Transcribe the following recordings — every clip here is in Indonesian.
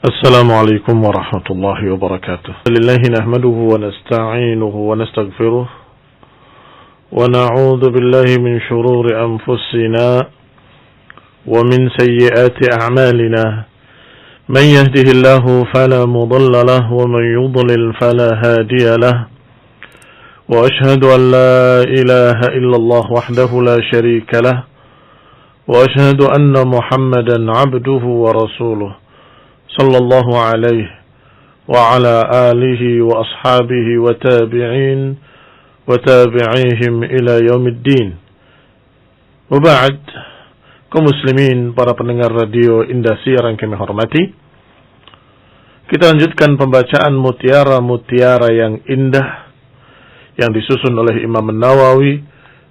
السلام عليكم ورحمة الله وبركاته. لله نحمده ونستعينه ونستغفره ونعوذ بالله من شرور أنفسنا ومن سيئات أعمالنا. من يهده الله فلا مضل له ومن يضلل فلا هادي له. وأشهد أن لا إله إلا الله وحده لا شريك له. وأشهد أن محمدا عبده ورسوله صلى الله عليه وعلى آله وأصحابه وتابعيهم إلى يوم الدين. وبعد, kaum muslimin, para pendengar radio Indosiar yang kami hormati, kita lanjutkan pembacaan mutiara-mutiara yang indah yang disusun oleh Imam Nawawi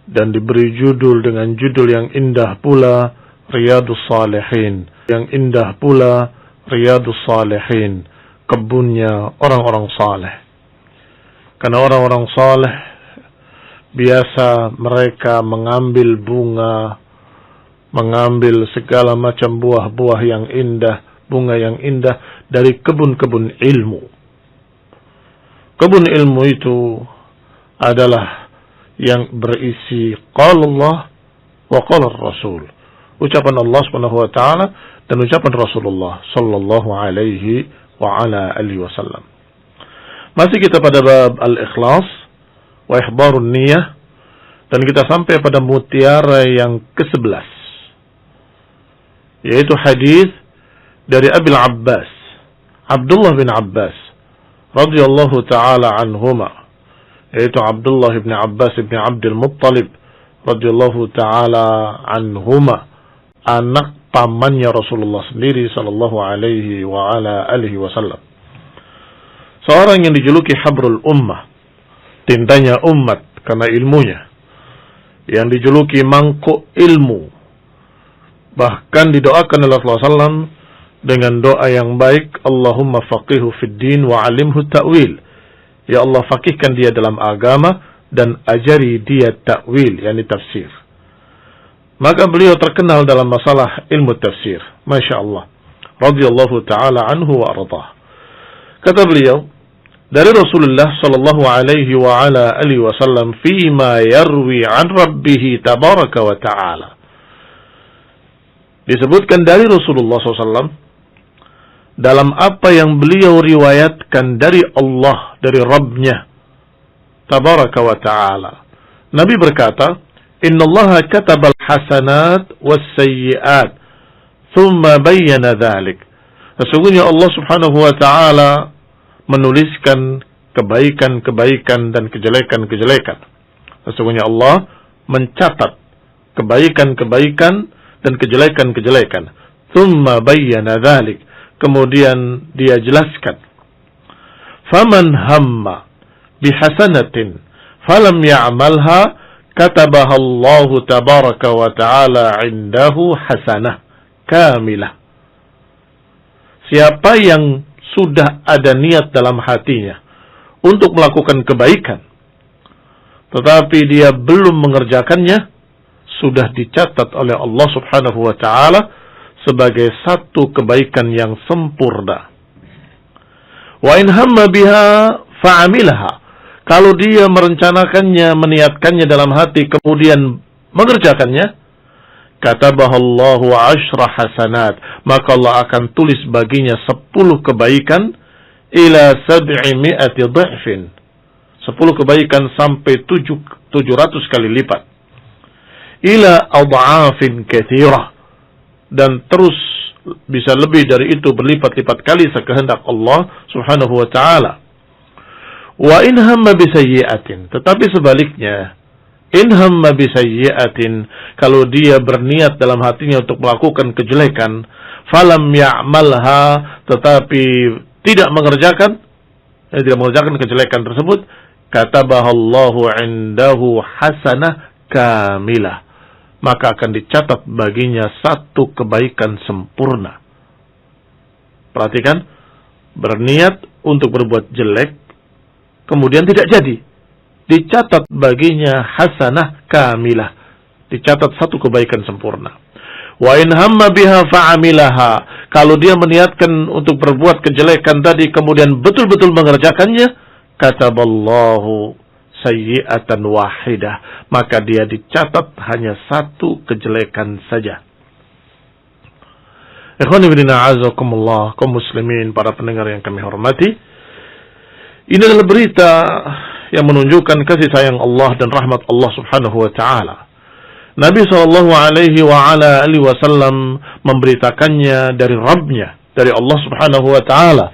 dan diberi judul dengan judul yang indah pula, Riyadhus Shalihin. Yang indah pula, Riyadhus Shalihin, kebunnya orang-orang saleh. Karena orang-orang saleh biasa mereka mengambil bunga, mengambil segala macam buah-buah yang indah, bunga yang indah dari kebun-kebun ilmu. Kebun ilmu itu adalah yang berisi qala Allah wa qala Rasul, ucapan Allah Subhanahu wa taala dan ucapan Rasulullah sallallahu alaihi wa ala alihi wasallam. Masih kita pada bab al-ikhlas wa ihbarun niyah, dan kita sampai pada mutiara yang ke-11, yaitu hadis dari Abil Abbas, Abdullah bin Abbas radhiyallahu taala anhuma, yaitu Abdullah bin Abbas bin Abdul Muttalib radhiyallahu taala anhuma, anak pamannya Rasulullah sendiri sallallahu alaihi wa ala alihi wasallam. Seorang yang dijuluki Habrul Ummah, tintanya umat karena ilmunya, yang dijuluki mangkuk ilmu. Bahkan didoakan oleh Rasulullah SAW dengan doa yang baik, Allahumma faqihu fid din wa alimhu ta'wil. Ya Allah, faqihkan dia dalam agama dan ajari dia ta'wil, yakni tafsir. Maka beliau terkenal dalam masalah ilmu tafsir. Masya Allah. Radiyallahu ta'ala anhu wa ardhah. Kata beliau, dari Rasulullah sallallahu alaihi wa ala alihi wasallam, fima yarwi an rabbihi tabaraka wa ta'ala. Disebutkan dari Rasulullah SAW dalam apa yang beliau riwayatkan dari Allah, dari Rabbnya tabaraka wa ta'ala. Nabi berkata, Inna Allah katabal hasanat was sayyiat, thumma bayyana dhalik. Sesungguhnya Allah Subhanahu wa taala menuliskan kebaikan-kebaikan dan kejelekan-kejelekan. Sesungguhnya Allah mencatat kebaikan-kebaikan dan kejelekan-kejelekan. Thumma bayyana dhalik. Kemudian dia jelaskan. Faman hamma bihasanatin falam ya'malha katabaha Allah tabaraka wa ta'ala indahu hasanah kamilah. Siapa yang sudah ada niat dalam hatinya untuk melakukan kebaikan, tetapi dia belum mengerjakannya, sudah dicatat oleh Allah subhanahu wa ta'ala sebagai satu kebaikan yang sempurna. Wa in hamma biha fa'amilaha. Kalau dia merencanakannya, meniatkannya dalam hati, kemudian mengerjakannya, katabahallahu ashra hasanat, maka Allah akan tulis baginya 10 kebaikan, ila 700 dha'fin, 10 kebaikan sampai 700 kali lipat, ila adha'afin katsirah, dan terus bisa lebih dari itu, berlipat-lipat kali sekehendak Allah subhanahu wa ta'ala. Wa in hamma bisayyi'atin, tetapi sebaliknya, in hamma bisayyi'atin, kalau dia berniat dalam hatinya untuk melakukan kejelekan, falam ya'malha, tetapi tidak mengerjakan kejelekan tersebut, katabahallahu indahu hasanah kamilah, maka akan dicatat baginya satu kebaikan sempurna. Perhatikan, berniat untuk berbuat jelek, kemudian tidak jadi, dicatat baginya hasanah kamilah, dicatat satu kebaikan sempurna. Wa in hamma biha fa'amilaha. Kalau dia meniatkan untuk berbuat kejelekan tadi kemudian betul-betul mengerjakannya, kataballahu sayyi'atan wahidah, maka dia dicatat hanya satu kejelekan saja. Ikhwani fillah azakumullah, kaum muslimin, para pendengar yang kami hormati, ini adalah berita yang menunjukkan kasih sayang Allah dan rahmat Allah Subhanahu wa taala. Nabi SAW memberitakannya dari Rabbnya, dari Allah Subhanahu wa taala,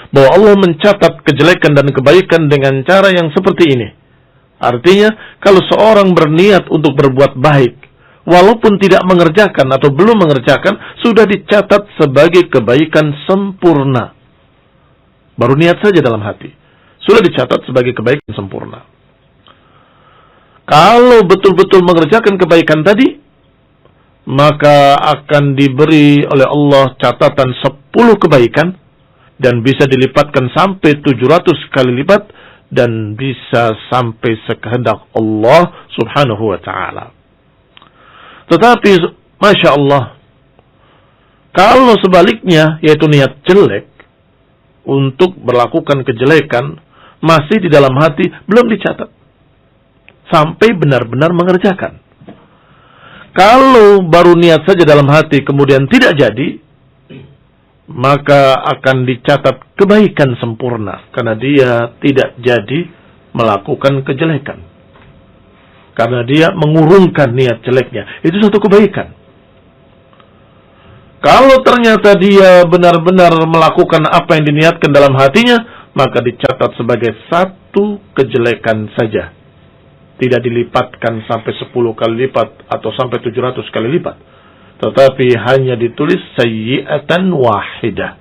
bahwa Allah mencatat kejelekan dan kebaikan dengan cara yang seperti ini. Artinya, kalau seorang berniat untuk berbuat baik, walaupun tidak mengerjakan atau belum mengerjakan, sudah dicatat sebagai kebaikan sempurna. Baru niat saja dalam hati, sudah dicatat sebagai kebaikan sempurna. Kalau betul-betul mengerjakan kebaikan tadi, maka akan diberi oleh Allah catatan 10 kebaikan, dan bisa dilipatkan sampai 700 kali lipat, dan bisa sampai sekehendak Allah Subhanahu wa ta'ala. Tetapi, Masya Allah, kalau sebaliknya, yaitu niat jelek untuk melakukan kejelekan, masih di dalam hati, belum dicatat sampai benar-benar mengerjakan. Kalau baru niat saja dalam hati kemudian tidak jadi, maka akan dicatat kebaikan sempurna, karena dia tidak jadi melakukan kejelekan, karena dia mengurungkan niat jeleknya. Itu satu kebaikan. Kalau ternyata dia benar-benar melakukan apa yang diniatkan dalam hatinya, maka dicatat sebagai satu kejelekan saja, tidak dilipatkan sampai 10 kali lipat atau sampai 700 kali lipat, tetapi hanya ditulis sayyi'atan wahidah,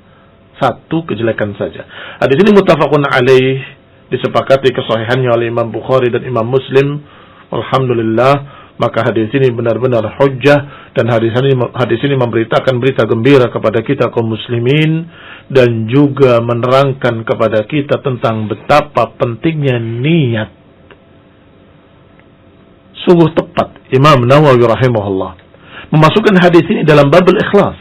satu kejelekan saja. Hadis ini muttafaqun alaih, disepakati kesahihannya oleh Imam Bukhari dan Imam Muslim. Alhamdulillah, maka hadis ini benar-benar hujjah, dan hadis ini memberitakan berita gembira kepada kita kaum muslimin, dan juga menerangkan kepada kita tentang betapa pentingnya niat. Sungguh tepat Imam Nawawi rahimahullah memasukkan hadis ini dalam babul ikhlas.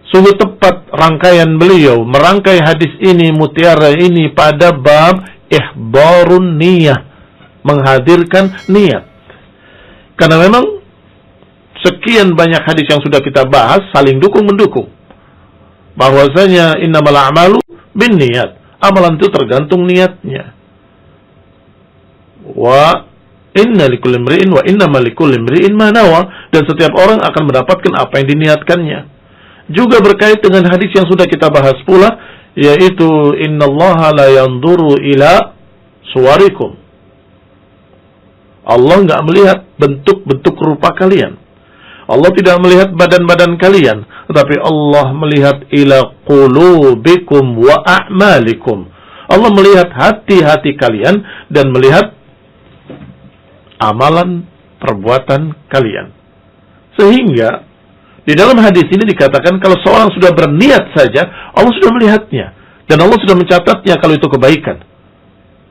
Sungguh tepat rangkaian beliau merangkai hadis ini, mutiara ini, pada bab ihbarun niyah, menghadirkan niat. Karena memang sekian banyak hadis yang sudah kita bahas saling dukung-mendukung, bahwasanya innamal a'malu binniyat, amalan itu tergantung niatnya. Wa inna likulli imri'in wa innamal likulli imri'in ma nawa, dan setiap orang akan mendapatkan apa yang diniatkannya. Juga berkait dengan hadis yang sudah kita bahas pula, yaitu innallaha la yanzuru ila suwarikum, Allah enggak melihat bentuk-bentuk rupa kalian, Allah tidak melihat badan-badan kalian, tetapi Allah melihat ila qulubikum wa a'malikum, Allah melihat hati-hati kalian dan melihat amalan perbuatan kalian. Sehingga di dalam hadis ini dikatakan kalau seorang sudah berniat saja, Allah sudah melihatnya dan Allah sudah mencatatnya kalau itu kebaikan.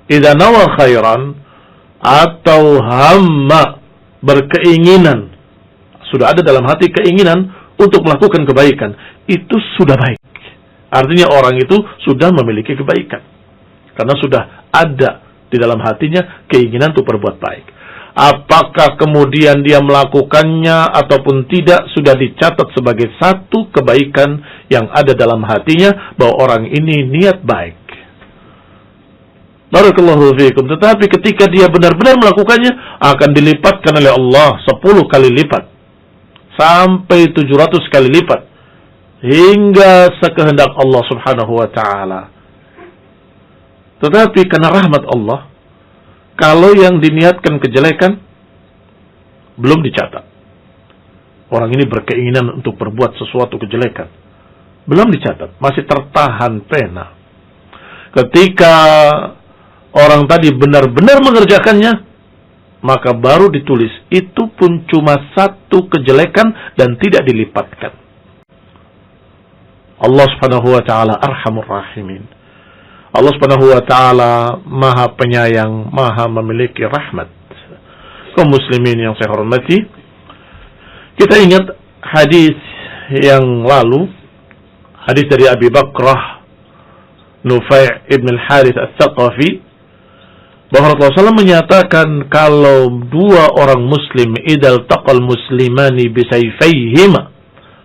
Idza nawa khairan, atau hamma, berkeinginan, sudah ada dalam hati keinginan untuk melakukan kebaikan, itu sudah baik. Artinya orang itu sudah memiliki kebaikan, karena sudah ada di dalam hatinya keinginan untuk berbuat baik. Apakah kemudian dia melakukannya ataupun tidak, sudah dicatat sebagai satu kebaikan yang ada dalam hatinya, bahwa orang ini niat baik. Barakallahu fiikum. Tetapi ketika dia benar-benar melakukannya, akan dilipatkan oleh Allah 10 kali lipat sampai 700 kali lipat, hingga sekehendak Allah Subhanahu wa ta'ala. Tetapi karena rahmat Allah, kalau yang diniatkan kejelekan belum dicatat, orang ini berkeinginan untuk berbuat sesuatu kejelekan, belum dicatat, masih tertahan pena. Ketika orang tadi benar-benar mengerjakannya, maka baru ditulis, itu pun cuma satu kejelekan dan tidak dilipatkan. Allah Subhanahu wa ta'ala arhamur rahimin. Allah Subhanahu wa ta'ala maha penyayang, maha memiliki rahmat. Kaum muslimin yang saya hormati, kita ingat hadis yang lalu, hadis dari Abi Bakrah Nufai' ibn al-Harith al-Thaqafi, bahwa Rasulullah SAW menyatakan kalau dua orang muslim idal taqal muslimani bisayfayhima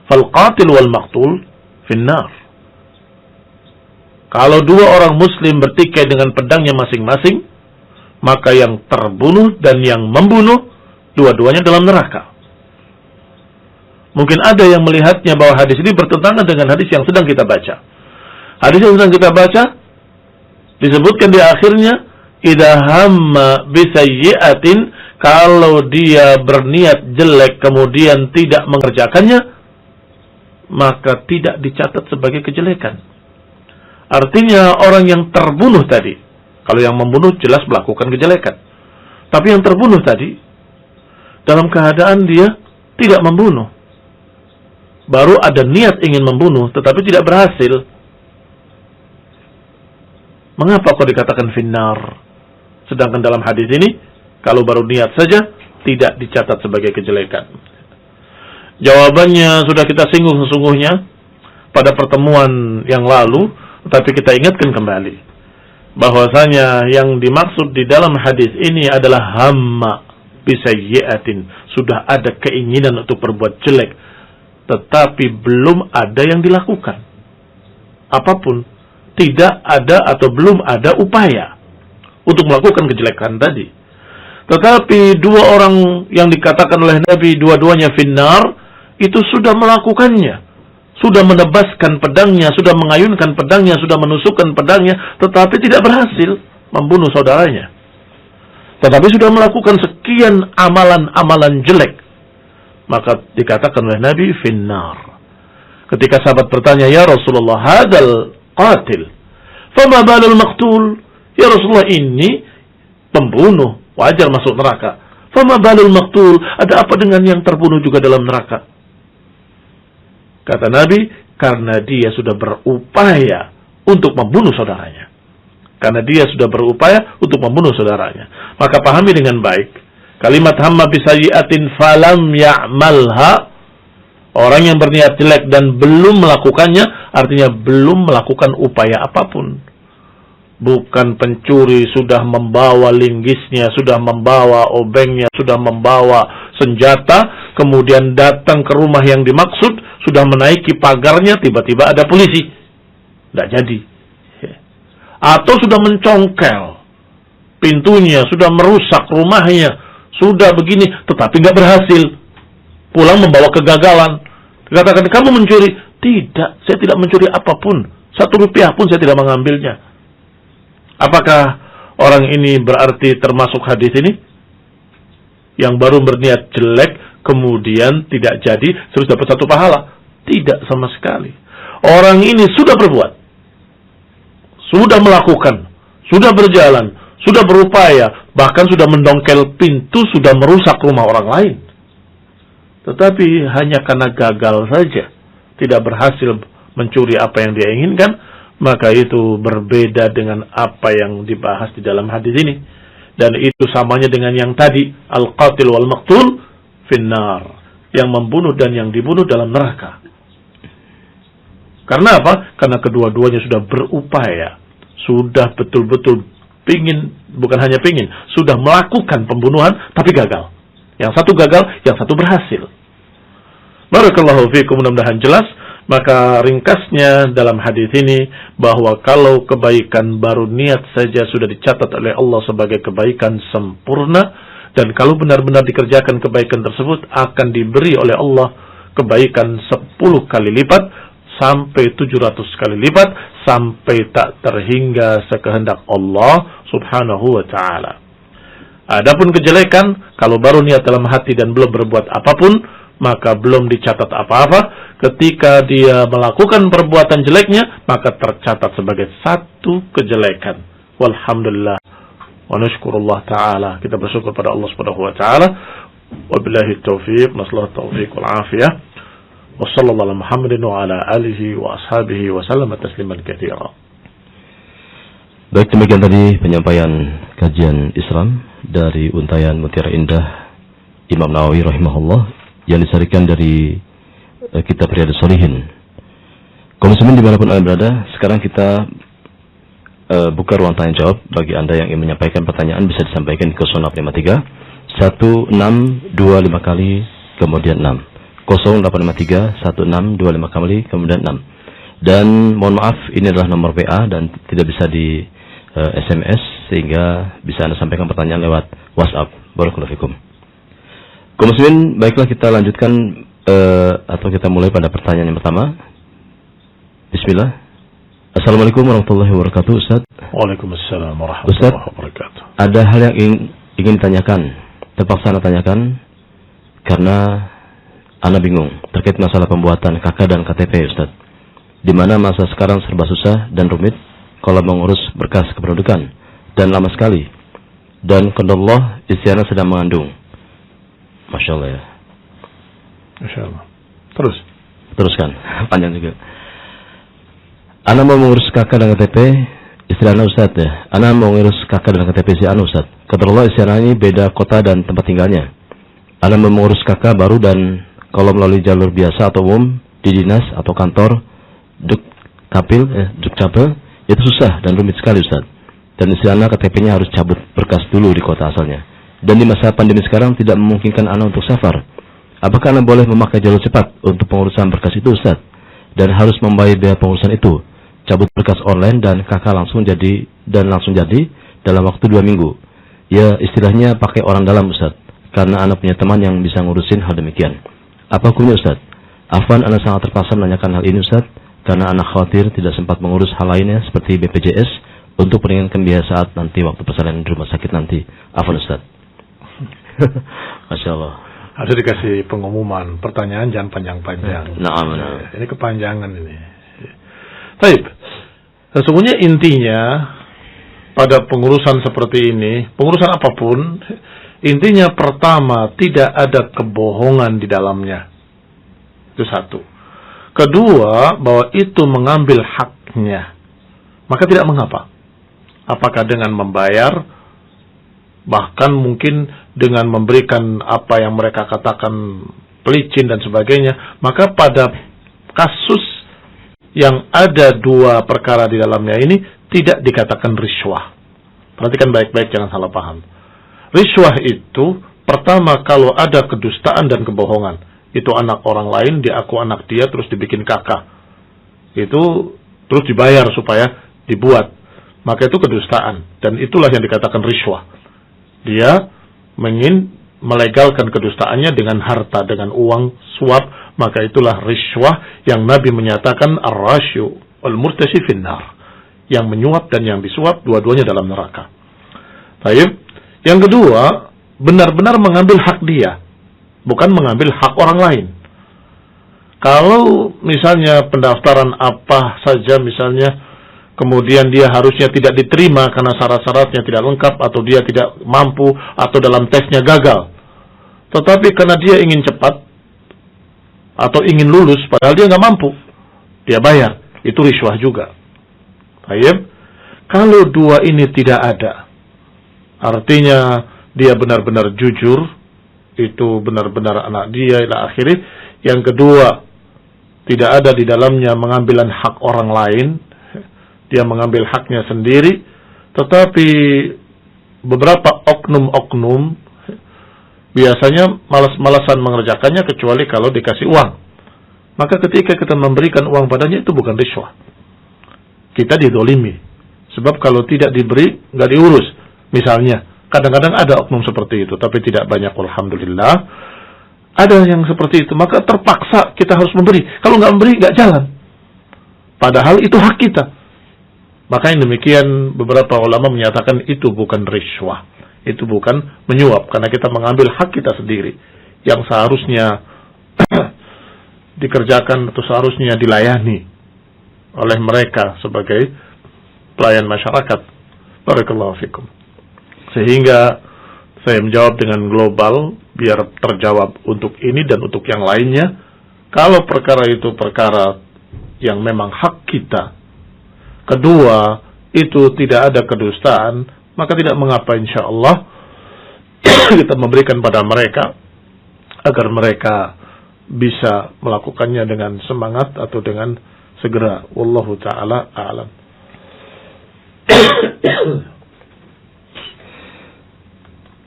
fal qatil wal maqtul finnar. Kalau dua orang muslim bertikai dengan pedangnya masing-masing, maka yang terbunuh dan yang membunuh dua-duanya dalam neraka. Mungkin ada yang melihatnya bahwa hadis ini bertentangan dengan hadis yang sedang kita baca. Hadis yang sedang kita baca disebutkan di akhirnya, idza hamma bisayyi'atin, kalau dia berniat jelek kemudian tidak mengerjakannya, maka tidak dicatat sebagai kejelekan. Artinya orang yang terbunuh tadi, kalau yang membunuh jelas melakukan kejelekan, tapi yang terbunuh tadi dalam keadaan dia tidak membunuh, baru ada niat ingin membunuh tetapi tidak berhasil. Mengapa kok dikatakan finnar? Sedangkan dalam hadis ini, kalau baru niat saja, tidak dicatat sebagai kejelekan. Jawabannya sudah kita singgung sesungguhnya pada pertemuan yang lalu, tetapi kita ingatkan kembali. Bahwasanya yang dimaksud di dalam hadis ini adalah hamma bisayyi'atin. Sudah ada keinginan untuk berbuat jelek, tetapi belum ada yang dilakukan. Apapun, tidak ada atau belum ada upaya untuk melakukan kejelekan tadi. Tetapi dua orang yang dikatakan oleh Nabi dua-duanya finnar, itu sudah melakukannya, sudah menebaskan pedangnya, sudah mengayunkan pedangnya, sudah menusukkan pedangnya, tetapi tidak berhasil membunuh saudaranya. Tetapi sudah melakukan sekian amalan-amalan jelek, maka dikatakan oleh Nabi finnar. Ketika sahabat bertanya, ya Rasulullah, hadal qatil, fama balul maqtul? Ya Rasulullah, ini pembunuh, wajar masuk neraka. Fama balul maqtul? Ada apa dengan yang terbunuh juga dalam neraka? Kata Nabi, karena dia sudah berupaya untuk membunuh saudaranya. Karena dia sudah berupaya untuk membunuh saudaranya. Maka pahami dengan baik, kalimat hamma bisayyi'atin falam ya'malha, orang yang berniat jelek dan belum melakukannya, artinya belum melakukan upaya apapun. Bukan pencuri sudah membawa linggisnya, sudah membawa obengnya, sudah membawa senjata, kemudian datang ke rumah yang dimaksud, sudah menaiki pagarnya, tiba-tiba ada polisi. Tidak jadi. Atau sudah mencongkel pintunya, sudah merusak rumahnya, sudah begini, tetapi nggak berhasil. Pulang membawa kegagalan. Katakan, kamu mencuri? Tidak, saya tidak mencuri apapun. 1 rupiah pun saya tidak mengambilnya. Apakah orang ini berarti termasuk hadis ini? Yang baru berniat jelek, kemudian tidak jadi, terus dapat 1 pahala? Tidak sama sekali. Orang ini sudah berbuat, sudah melakukan, sudah berjalan, sudah berupaya, bahkan sudah mendongkel pintu, sudah merusak rumah orang lain. Tetapi hanya karena gagal saja, tidak berhasil mencuri apa yang dia inginkan, maka itu berbeda dengan apa yang dibahas di dalam hadis ini. Dan itu samanya dengan yang tadi, al-qatil wal maqtul finnar, yang membunuh dan yang dibunuh dalam neraka. Karena apa? Karena kedua-duanya sudah berupaya, sudah betul-betul pingin, bukan hanya pingin, sudah melakukan pembunuhan, tapi gagal. Yang satu gagal, yang satu berhasil. Barakallahu fiikum, mudah-mudahan jelas. Maka ringkasnya dalam hadis ini, bahwa kalau kebaikan baru niat saja sudah dicatat oleh Allah sebagai kebaikan sempurna, dan kalau benar-benar dikerjakan kebaikan tersebut, akan diberi oleh Allah kebaikan 10 kali lipat, sampai 700 kali lipat, sampai tak terhingga sekehendak Allah subhanahu wa ta'ala. Adapun kejelekan, kalau baru niat dalam hati dan belum berbuat apapun, maka belum dicatat apa-apa. Ketika dia melakukan perbuatan jeleknya, maka tercatat sebagai 1 kejelekan. Walhamdulillah wa nashkurullah ta'ala. Kita bersyukur pada Allah subhanahu wa ta'ala. Wabillahi taufiq, nasallahu taufiq wal afiyah. Wa sallallahu ala Muhammadin wa ala alihi wa ashabihi wa sallama tasliman katsira. Baik, demikian tadi penyampaian kajian Islam dari Untayan Mutiara Indah Imam Nawawi rahimahullah, yang disarikan dari kitab Riyadhus Shalihin. Kaum muslimin dimanapun Anda berada, sekarang kita buka ruang tanya jawab. Bagi Anda yang ingin menyampaikan pertanyaan bisa disampaikan ke 0853 1625 kali kemudian 6, 0853 1625 kali kemudian 6. Dan mohon maaf, ini adalah nomor WA dan tidak bisa di SMS, sehingga bisa Anda sampaikan pertanyaan lewat WhatsApp. Barakallahu fikum. Kaum muslimin, baiklah kita lanjutkan atau kita mulai pada pertanyaan yang pertama. Bismillah. Assalamualaikum warahmatullahi wabarakatuh, Ustaz. Waalaikumsalam warahmatullahi wabarakatuh. Ada hal yang ingin ditanyakan, terpaksa Anda tanyakan karena Anda bingung terkait masalah pembuatan KK dan KTP, Ustaz. Di mana masa sekarang serba susah dan rumit kalau mengurus berkas kependudukan dan lama sekali. Dan qadarullah istrinya sedang mengandung. Masya Allah ya. Masya Allah. Teruskan, panjang juga. Ana mau mengurus KK dan KTP istri Ana, Ustaz ya. Ana mau mengurus KK dan KTP si Ana, Ustaz. Qadarullah istri Ana ini beda kota dan tempat tinggalnya. Ana mau mengurus KK baru dan kalau melalui jalur biasa atau umum di dinas atau kantor Dukcapil itu susah dan rumit sekali, Ustaz. Dan istri Ana KTP-nya harus cabut berkas dulu di kota asalnya. Dan di masa pandemi sekarang tidak memungkinkan Ana untuk safar. Apakah Ana boleh memakai jalur cepat untuk pengurusan berkas itu, Ustaz? Dan harus membayar biaya pengurusan itu, cabut berkas online dan KK langsung jadi dalam waktu 2 minggu. Ya istilahnya pakai orang dalam, Ustaz. Karena Ana punya teman yang bisa ngurusin hal demikian. Apa hukumnya, Ustaz? Afwan, Ana sangat terpaksa menanyakan hal ini, Ustaz, karena Ana khawatir tidak sempat mengurus hal lainnya seperti BPJS untuk meringankan biaya saat nanti waktu persalinan di rumah sakit nanti. Afwan, Ustaz. Masya Allah. Harus dikasih pengumuman, pertanyaan jangan panjang-panjang. Nah. Ini kepanjangan ini. Baik. Sesungguhnya intinya pada pengurusan seperti ini, pengurusan apapun, intinya pertama tidak ada kebohongan di dalamnya. Itu satu. Kedua, bahwa itu mengambil haknya. Maka tidak mengapa. Apakah dengan membayar, bahkan mungkin dengan memberikan apa yang mereka katakan pelicin dan sebagainya, maka pada kasus yang ada 2 perkara di dalamnya ini tidak dikatakan riswah. Perhatikan baik-baik, jangan salah paham. Riswah itu pertama kalau ada kedustaan dan kebohongan. Itu anak orang lain diaku anak dia terus dibikin kakak. Itu terus dibayar supaya dibuat. Maka itu kedustaan dan itulah yang dikatakan riswah. Dia ingin melegalkan kedustaannya dengan harta, dengan uang suap, maka itulah riswah yang Nabi menyatakan ar-rasyu wal-murtashi finnar. Yang menyuap dan yang disuap dua-duanya dalam neraka. Baik. Yang kedua, benar-benar mengambil hak dia, bukan mengambil hak orang lain. Kalau misalnya pendaftaran apa saja misalnya, kemudian dia harusnya tidak diterima karena syarat-syaratnya tidak lengkap, atau dia tidak mampu, atau dalam tesnya gagal. Tetapi karena dia ingin cepat, atau ingin lulus, padahal dia nggak mampu, dia bayar. Itu riswah juga. Baik. Kalau 2 ini tidak ada, artinya dia benar-benar jujur, itu benar-benar anak dia, ila akhirnya. Yang kedua, tidak ada di dalamnya mengambil hak orang lain, dia mengambil haknya sendiri, tetapi beberapa oknum-oknum biasanya malas-malasan mengerjakannya kecuali kalau dikasih uang. Maka ketika kita memberikan uang padanya itu bukan riswah. Kita didolimi. Sebab kalau tidak diberi, nggak diurus. Misalnya, kadang-kadang ada oknum seperti itu, tapi tidak banyak, alhamdulillah. Ada yang seperti itu, maka terpaksa kita harus memberi. Kalau nggak memberi, nggak jalan. Padahal itu hak kita. Maka yang demikian beberapa ulama menyatakan itu bukan riswah, itu bukan menyuap, karena kita mengambil hak kita sendiri yang seharusnya dikerjakan atau seharusnya dilayani oleh mereka sebagai pelayan masyarakat. Barakallahu fikum. Sehingga saya menjawab dengan global biar terjawab untuk ini dan untuk yang lainnya. Kalau perkara itu perkara yang memang hak kita, kedua, itu tidak ada kedustaan, maka tidak mengapa insyaallah kita memberikan pada mereka agar mereka bisa melakukannya dengan semangat atau dengan segera. Wallahu ta'ala a'lam.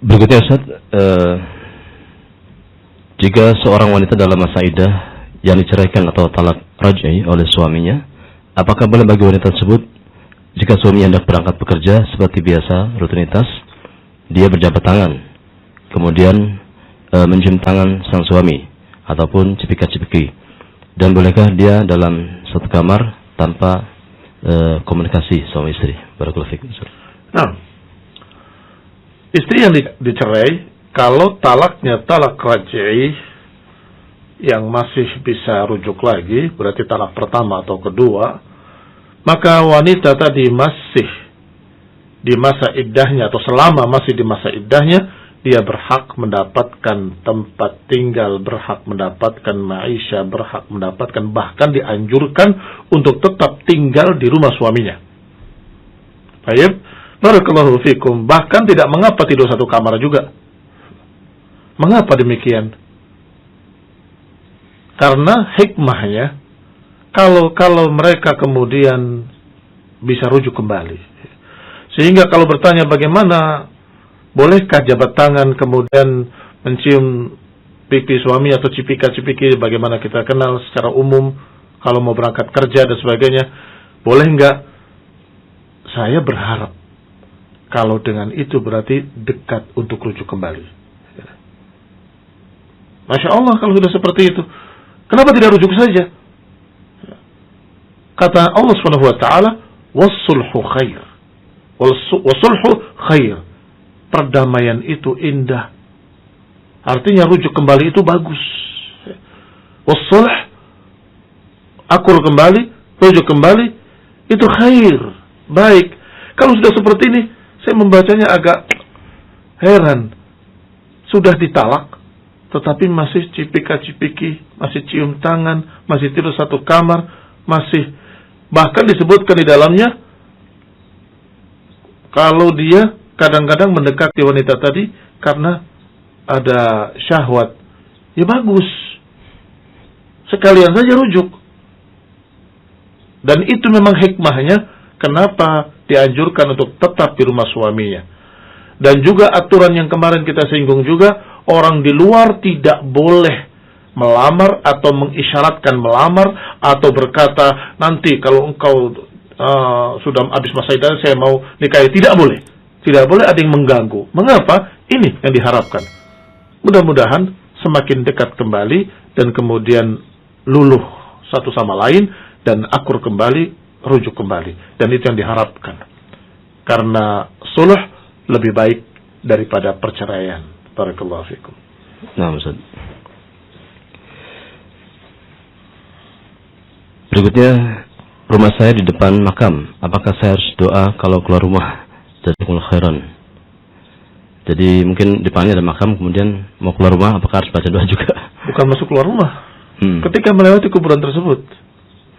Berikutnya Ustaz, jika seorang wanita dalam masa iddah yang diceraikan atau talak raj'i oleh suaminya, apakah boleh bagi wanita tersebut jika suaminya hendak berangkat bekerja seperti biasa rutinitas, dia berjabat tangan, kemudian mencium tangan sang suami ataupun cipika-cipiki, dan bolehkah dia dalam satu kamar tanpa komunikasi suami istri? Barakallahu fikum. Nah, istri yang dicerai, kalau talaknya talak raj'i yang masih bisa rujuk lagi, berarti talak pertama atau kedua, maka wanita tadi masih di masa iddahnya atau selama masih di masa iddahnya, dia berhak mendapatkan tempat tinggal, berhak mendapatkan maisha, berhak mendapatkan, bahkan dianjurkan untuk tetap tinggal di rumah suaminya. Baik, barakallahu fikum. Bahkan tidak mengapa tidur satu kamar juga. Mengapa demikian? Karena hikmahnya, kalau mereka kemudian bisa rujuk kembali. Sehingga kalau bertanya bagaimana, bolehkah jabat tangan kemudian mencium pipi suami atau cipika-cipiki, bagaimana kita kenal secara umum kalau mau berangkat kerja dan sebagainya, boleh enggak? Saya berharap kalau dengan itu berarti dekat untuk rujuk kembali. Masya Allah kalau sudah seperti itu, kenapa tidak rujuk saja? Kata Allah Subhanahu wa taala, "Was-sulhu khair." Was-sulhu khair. Perdamaian itu indah. Artinya rujuk kembali itu bagus. Was-sulh, akur kembali, rujuk kembali, itu khair, baik. Kalau sudah seperti ini, saya membacanya agak heran. Sudah ditalak, tetapi masih cipika-cipiki, masih cium tangan, masih tidur satu kamar, masih, bahkan disebutkan di dalamnya, kalau dia kadang-kadang mendekati wanita tadi karena ada syahwat, ya bagus, sekalian saja rujuk. Dan itu memang hikmahnya kenapa dianjurkan untuk tetap di rumah suaminya. Dan juga aturan yang kemarin kita singgung juga, orang di luar tidak boleh melamar atau mengisyaratkan melamar atau berkata, nanti kalau engkau sudah habis masa iddah saya mau nikahi. Tidak boleh. Tidak boleh ada yang mengganggu. Mengapa? Ini yang diharapkan. Mudah-mudahan semakin dekat kembali dan kemudian luluh satu sama lain dan akur kembali, rujuk kembali. Dan itu yang diharapkan. Karena sulh lebih baik daripada perceraian. Barakallahu fikum. Nah, Ustaz. Berikutnya, rumah saya di depan makam. Apakah saya harus doa kalau keluar rumah? Jazakumullah khairan. Jadi mungkin depannya ada makam, kemudian mau keluar rumah, apakah harus baca doa juga? Bukan masuk keluar rumah. Ketika melewati kuburan tersebut,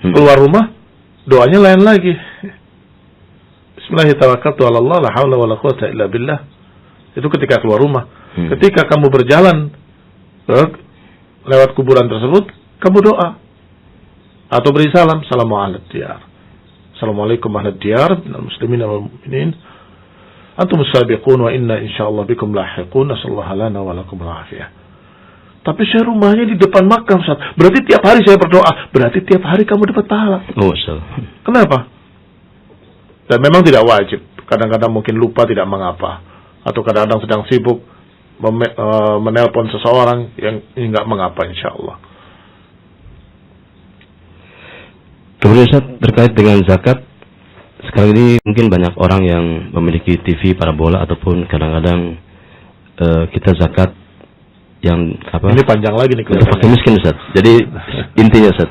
keluar rumah, doanya lain lagi. Bismillahirrahmanirrahim. La haula wala quwwata illa billah. Itu ketika keluar rumah. Ketika kamu berjalan lewat kuburan tersebut, kamu doa atau beri salam, Assalamualaikum diyar. Assalamualaikum ahlad diyar minal muslimin wal mu'minin. Antum sabiqun wa inna insyaallah bikum lahiqun. Nasallahu lana wa lakum al-afiyah. Tapi saya rumahnya di depan makam, Ustaz. Berarti tiap hari saya berdoa. Berarti tiap hari kamu dapat pahala. Oh, Ustaz. Kenapa? Dan memang tidak wajib. Kadang-kadang mungkin lupa, tidak mengapa. Atau kadang-kadang sedang sibuk menelpon seseorang yang enggak mengapa, insyaallah. Kemudian Ustaz, terkait dengan zakat, sekarang ini mungkin banyak orang yang memiliki TV parabola ataupun kadang-kadang kita zakat yang apa? Ini panjang lagi nih. Untuk fakir miskin, Ustaz. Jadi intinya, Ustaz.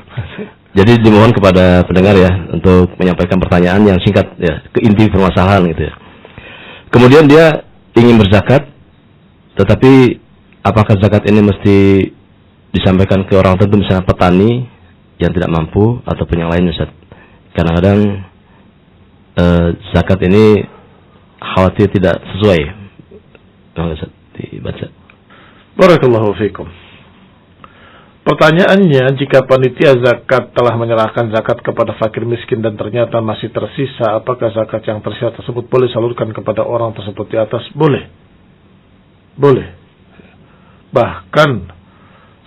Jadi dimohon kepada pendengar ya untuk menyampaikan pertanyaan yang singkat ya, ke inti permasalahan gitu ya. Kemudian dia ingin berzakat, tetapi apakah zakat ini mesti disampaikan ke orang tertentu, misalnya petani yang tidak mampu ataupun yang lain, Ustaz? Kadang-kadang zakat ini khawatir tidak sesuai. Nah, Ustaz, dibaca. Barakallahu fikum. Pertanyaannya, jika panitia zakat telah menyerahkan zakat kepada fakir miskin dan ternyata masih tersisa, apakah zakat yang tersisa tersebut boleh salurkan kepada orang tersebut di atas? Boleh. Boleh. Bahkan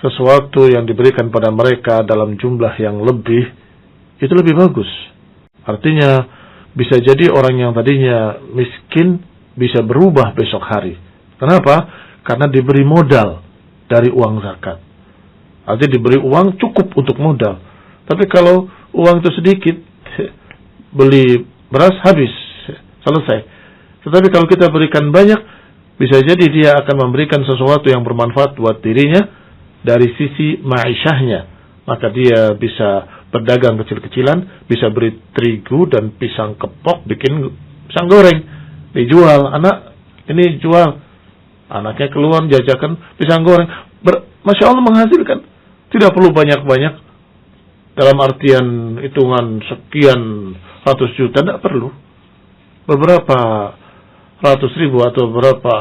sesuatu yang diberikan pada mereka dalam jumlah yang lebih, itu lebih bagus. Artinya, bisa jadi orang yang tadinya miskin bisa berubah besok hari. Kenapa? Karena diberi modal dari uang zakat. Artinya diberi uang cukup untuk modal. Tapi kalau uang itu sedikit, beli beras habis, selesai. Tetapi kalau kita berikan banyak, bisa jadi dia akan memberikan sesuatu yang bermanfaat buat dirinya dari sisi ma'isyahnya. Maka dia bisa berdagang kecil-kecilan, bisa beri terigu dan pisang kepok, bikin pisang goreng, dijual. Anak, ini jual. Anaknya keluar jajakan pisang goreng. Masya Allah menghasilkan. Tidak perlu banyak-banyak. Dalam artian hitungan sekian ratus juta, tidak perlu. Beberapa ratus ribu atau berapa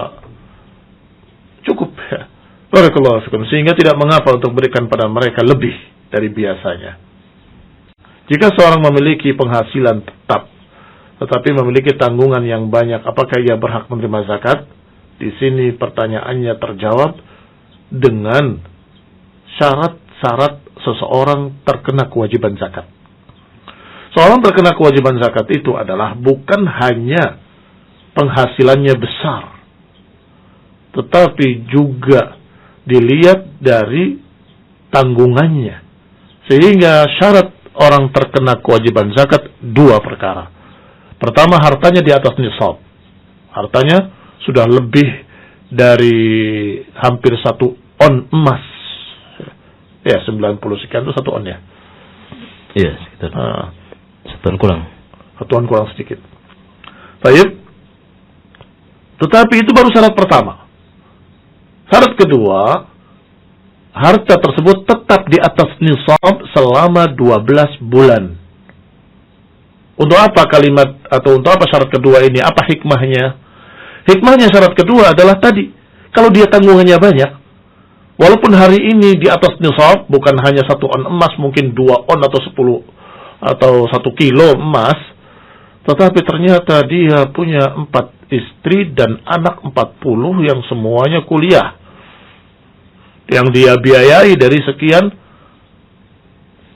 cukup ya. Barakallahu fikum. Sehingga tidak mengapa untuk berikan pada mereka lebih dari biasanya. Jika seorang memiliki penghasilan tetap, tetapi memiliki tanggungan yang banyak, apakah ia berhak menerima zakat? Di sini pertanyaannya terjawab dengan syarat-syarat seseorang terkena kewajiban zakat. Seorang terkena kewajiban zakat itu adalah bukan hanya penghasilannya besar, tetapi juga dilihat dari tanggungannya. Sehingga syarat orang terkena kewajiban zakat dua perkara. Pertama, hartanya di atas nisab. Hartanya sudah lebih dari hampir 1 on emas. Ya, 90 sekian itu 1 on ya. Iya, sekitar 1 on kurang. 1 on kurang sedikit. Baik. Tetapi itu baru syarat pertama. Syarat kedua, harta tersebut tetap di atas nisab selama 12 bulan. Untuk apa kalimat atau untuk apa syarat kedua ini? Apa hikmahnya? Hikmahnya syarat kedua adalah tadi, kalau dia tanggungannya banyak, walaupun hari ini di atas nisab, bukan hanya 1 on emas, mungkin 2 on atau 10 atau 1 kilo emas, tetapi ternyata dia punya 4 istri dan anak 40 yang semuanya kuliah, yang dia biayai dari sekian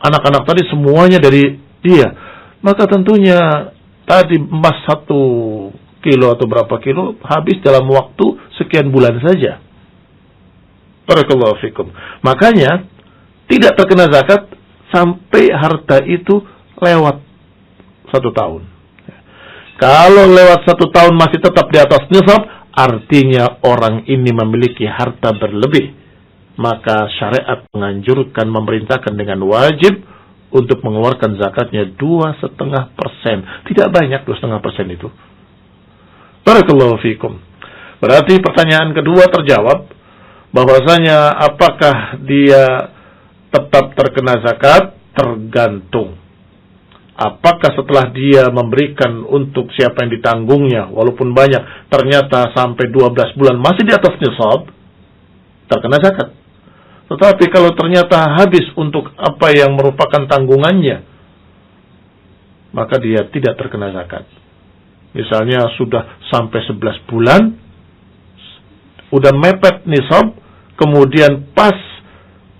anak-anak tadi semuanya dari dia. Maka tentunya tadi emas 1 kilo atau berapa kilo habis dalam waktu sekian bulan saja. Barakallahu fikum. Makanya tidak terkena zakat sampai harta itu lewat 1 tahun. Kalau lewat 1 tahun masih tetap di atas nisab, artinya orang ini memiliki harta berlebih. Maka syariat menganjurkan, memerintahkan dengan wajib untuk mengeluarkan zakatnya 2,5%. Tidak banyak 2,5% itu. Barakallahu fikum. Berarti pertanyaan kedua terjawab, bahwasanya apakah dia tetap terkena zakat? Tergantung. Apakah setelah dia memberikan untuk siapa yang ditanggungnya, walaupun banyak, ternyata sampai 12 bulan masih di atas nisab, terkena zakat. Tetapi kalau ternyata habis untuk apa yang merupakan tanggungannya, maka dia tidak terkena zakat. Misalnya sudah sampai 11 bulan, udah mepet nisab, kemudian pas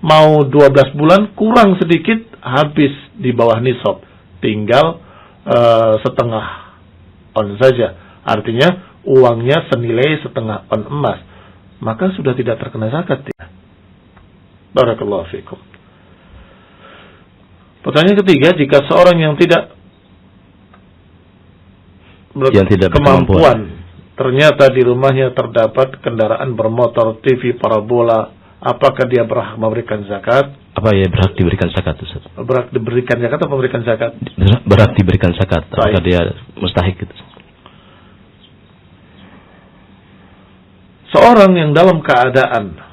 mau 12 bulan, kurang sedikit, habis di bawah nisab. Tinggal setengah on saja. Artinya uangnya senilai setengah on emas. Maka sudah tidak terkena zakat. Barakallahu fikum. Pertanyaan ketiga, jika seorang yang tidak kemampuan, ternyata di rumahnya terdapat kendaraan bermotor, TV, parabola, apakah dia berhak memberikan zakat? Apa ya berhak diberikan zakat, Ustaz? Berhak diberikan zakat atau memberikan zakat? Berhak diberikan zakat. Apakah dia mustahik gitu? Seorang yang dalam keadaan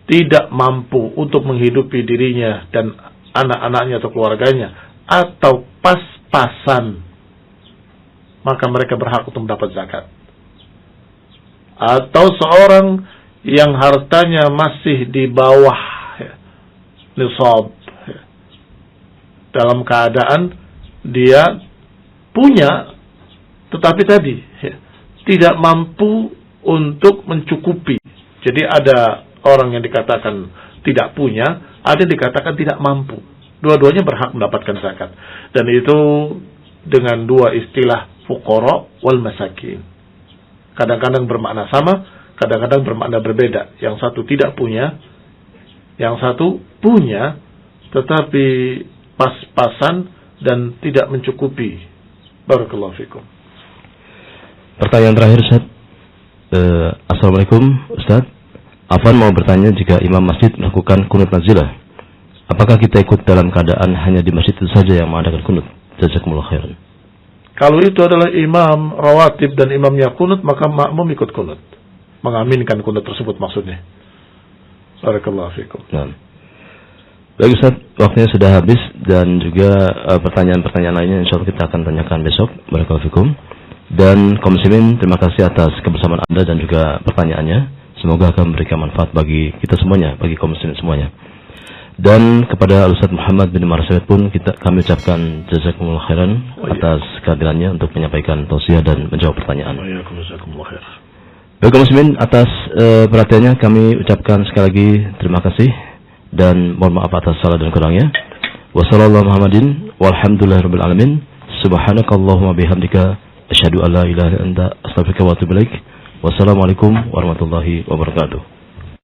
tidak mampu untuk menghidupi dirinya dan anak-anaknya atau keluarganya, atau pas-pasan, maka mereka berhak untuk mendapat zakat. Atau seorang yang hartanya masih di bawah nisab, dalam keadaan dia punya, tetapi tadi tidak mampu untuk mencukupi. Jadi ada orang yang dikatakan tidak punya, ada yang dikatakan tidak mampu. Dua-duanya berhak mendapatkan zakat. Dan itu dengan dua istilah fuqara wal masakin. Kadang-kadang bermakna sama, kadang-kadang bermakna berbeda. Yang satu tidak punya, yang satu punya, tetapi pas-pasan dan tidak mencukupi. Barakallahu fikum. Pertanyaan terakhir, Ustaz. Assalamualaikum, Ustaz. Afwan mau bertanya, jika imam masjid melakukan kunut nazilah, apakah kita ikut dalam keadaan hanya di masjid itu saja yang mengadakan kunut? Jazakumullah khairan. Kalau itu adalah imam rawatib dan imamnya kunut, maka makmum ikut kunut. Mengaminkan kunut tersebut maksudnya. Barakallahu fikum. Nah. Baik Ustaz, waktunya sudah habis dan juga pertanyaan-pertanyaan lainnya insya Allah kita akan tanyakan besok. Barakallahu fikum. Dan kaum muslimin, terima kasih atas kebersamaan Anda dan juga pertanyaannya. Semoga akan memberikan manfaat bagi kita semuanya, bagi kaum muslimin semuanya. Dan kepada Ustaz Muhammad bin Marsyad pun kami ucapkan jazakumullah khairan atas kehadirannya untuk menyampaikan tausiah dan menjawab pertanyaan. Baik kaum muslimin, atas perhatiannya kami ucapkan sekali lagi terima kasih dan mohon maaf atas salah dan kurangnya. Wassallallahu Muhammadin walhamdulillahirabbil alamin. Subhanakallahumma bihamdika asyhadu an la ilaha illa anta astaghfiruka wa atubu ilaik. Wassalamualaikum warahmatullahi wabarakatuh.